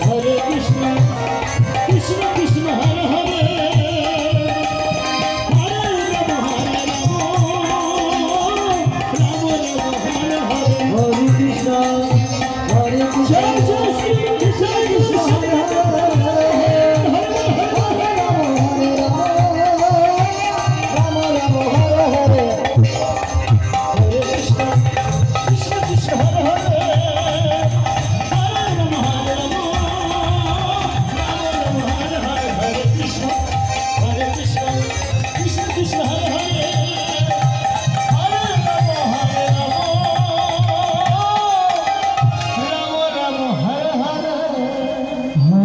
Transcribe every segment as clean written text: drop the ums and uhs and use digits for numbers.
Hare Krishna Krishna Krishna Hare Hare Hare Ram Hare Ram Ram Ram Hare Hare Hare Krishna Hare Krishna Joy Joy Shri Krishna Krishna Hare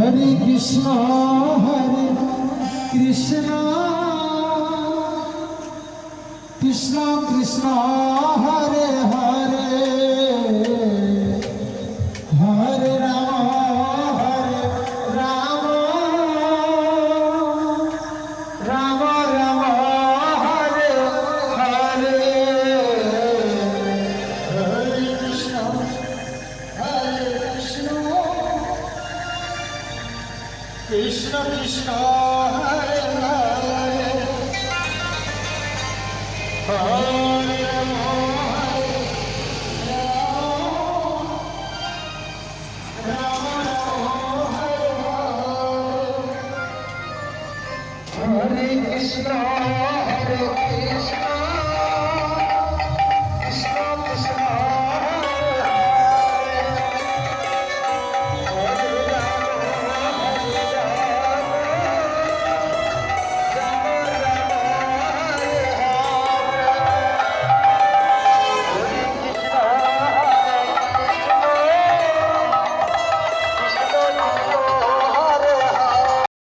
Hare Krishna Hare Krishna Krishna Krishna Hare Hare Hare Ram Ram Ram Hare Hare Hare Krishna Krishna Krishna Hare Hare Hare